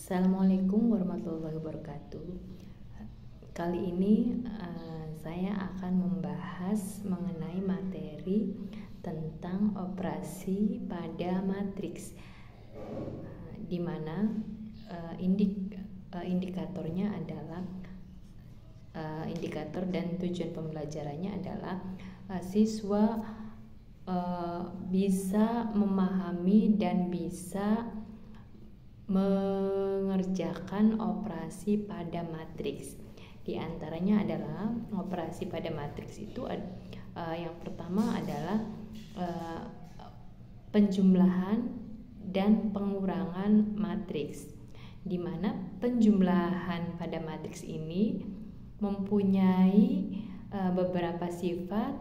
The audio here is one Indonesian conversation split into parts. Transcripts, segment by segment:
Assalamualaikum warahmatullahi wabarakatuh. Kali ini saya akan membahas mengenai materi tentang operasi pada matriks, di mana indikatornya adalah indikator dan tujuan pembelajarannya adalah siswa bisa memahami dan bisa mengerjakan operasi pada matriks. Di antaranya adalah operasi pada matriks itu yang pertama adalah penjumlahan dan pengurangan matriks, di mana penjumlahan pada matriks ini mempunyai beberapa sifat,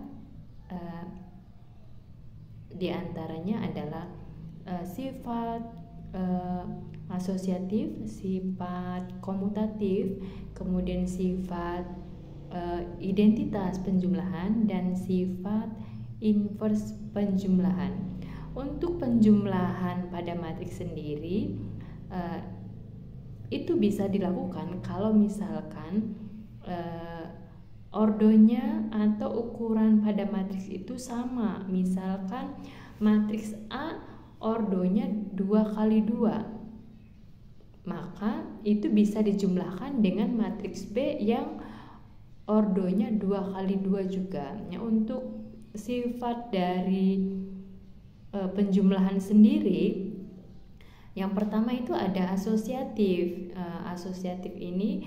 di antaranya adalah sifat asosiatif, sifat komutatif, kemudian sifat identitas penjumlahan, dan sifat inverse penjumlahan. Untuk penjumlahan pada matriks sendiri itu bisa dilakukan kalau misalkan ordonya atau ukuran pada matriks itu sama. Misalkan matriks A ordonya 2x2, maka itu bisa dijumlahkan dengan matriks B yang ordonya 2x2 juga. Nah, untuk sifat dari penjumlahan sendiri, yang pertama itu ada asosiatif. Asosiatif ini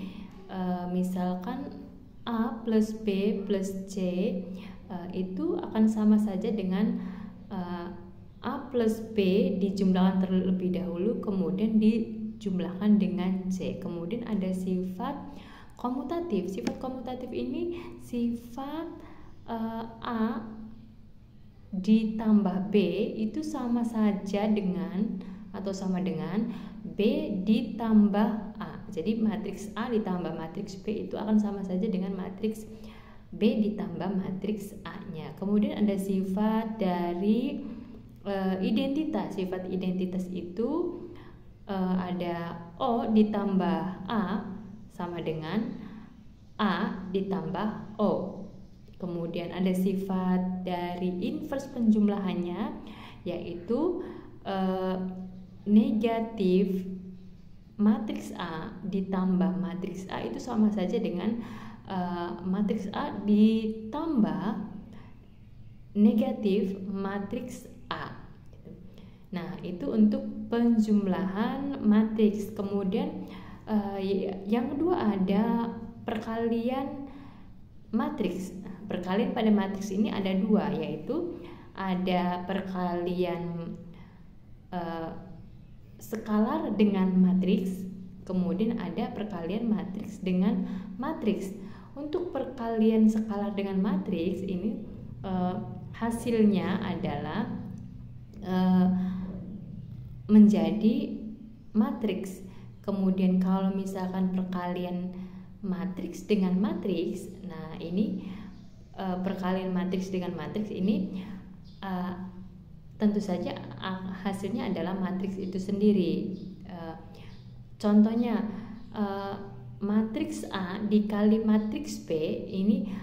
misalkan A plus B plus C itu akan sama saja dengan A plus B dijumlahkan terlebih dahulu, kemudian dijumlahkan dengan C. Kemudian ada sifat komutatif. Sifat komutatif ini sifat A ditambah B itu sama saja dengan atau sama dengan B ditambah A. Jadi matriks A ditambah matriks B itu akan sama saja dengan matriks B ditambah matriks A-nya. Kemudian ada sifat dari identitas. Sifat identitas itu ada O ditambah A sama dengan A ditambah O. Kemudian ada sifat dari inverse penjumlahannya, yaitu negatif matriks A ditambah matriks A itu sama saja dengan matriks A ditambah negatif matriks A. Nah, itu untuk penjumlahan matriks. Kemudian yang kedua ada perkalian matriks. Perkalian pada matriks ini ada dua, yaitu ada perkalian skalar dengan matriks, kemudian ada perkalian matriks dengan matriks. Untuk perkalian skalar dengan matriks ini hasilnya adalah menjadi matriks. Kemudian kalau misalkan perkalian matriks dengan matriks, nah ini perkalian matriks dengan matriks ini tentu saja hasilnya adalah matriks itu sendiri. Contohnya matriks A dikali matriks B ini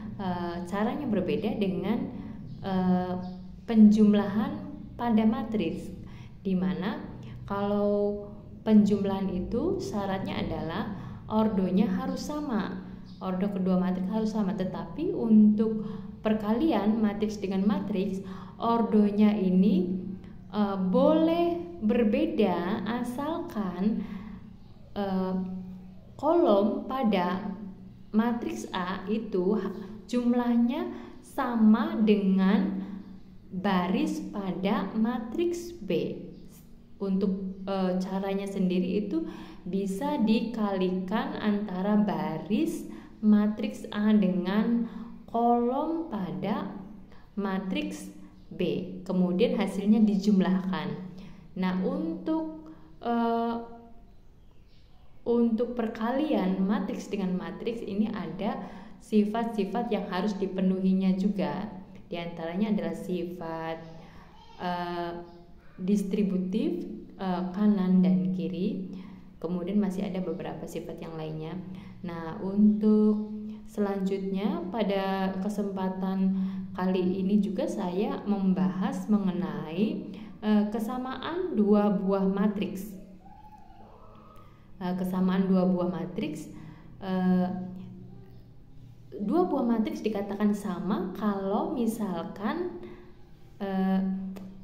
caranya berbeda dengan penjumlahan pada matriks, di mana kalau penjumlahan itu syaratnya adalah ordonya harus sama, ordo kedua matriks harus sama. Tetapi untuk perkalian matriks dengan matriks, ordonya ini boleh berbeda asalkan kolom pada matriks A itu jumlahnya sama dengan baris pada matriks B. Untuk caranya sendiri itu bisa dikalikan antara baris matriks A dengan kolom pada matriks B, kemudian hasilnya dijumlahkan. Nah, untuk perkalian matriks dengan matriks ini ada sifat-sifat yang harus dipenuhinya juga. Di antaranya adalah sifat distributif kanan dan kiri, Kemudian masih ada beberapa sifat yang lainnya. Nah, untuk selanjutnya pada kesempatan kali ini juga saya membahas mengenai kesamaan dua buah matriks. Kesamaan dua buah matriks. Dua buah matriks dikatakan sama kalau misalkan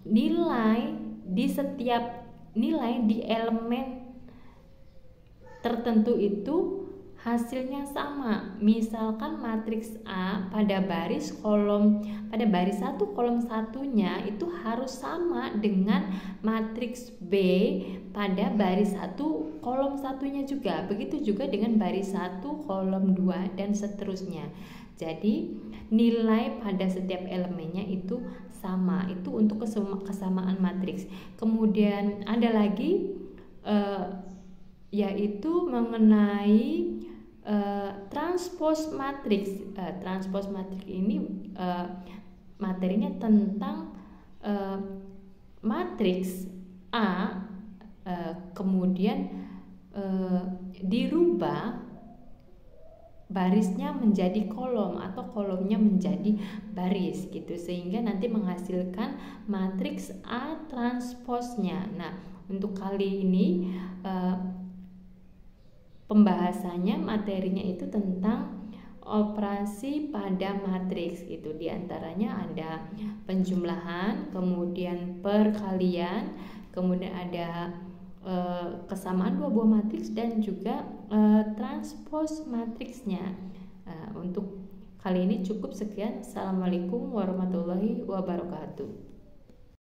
nilai di setiap nilai di elemen tertentu itu hasilnya sama. Misalkan matriks A pada baris satu kolom satunya itu harus sama dengan matriks B pada baris satu kolom satunya juga. Begitu juga dengan baris 1 kolom 2 dan seterusnya. Jadi nilai pada setiap elemennya itu sama. Itu untuk kesamaan matriks. Kemudian ada lagi yaitu mengenai transpose matriks. Transpose matriks ini materinya tentang matriks A kemudian dirubah barisnya menjadi kolom atau kolomnya menjadi baris gitu, sehingga nanti menghasilkan matriks A transposnya. Nah, untuk kali ini pembahasannya materinya itu tentang operasi pada matriks itu. Di antaranya ada penjumlahan, kemudian perkalian, kemudian ada kesamaan dua buah matriks dan juga transpose matriksnya. Untuk kali ini cukup sekian. Assalamualaikum warahmatullahi wabarakatuh.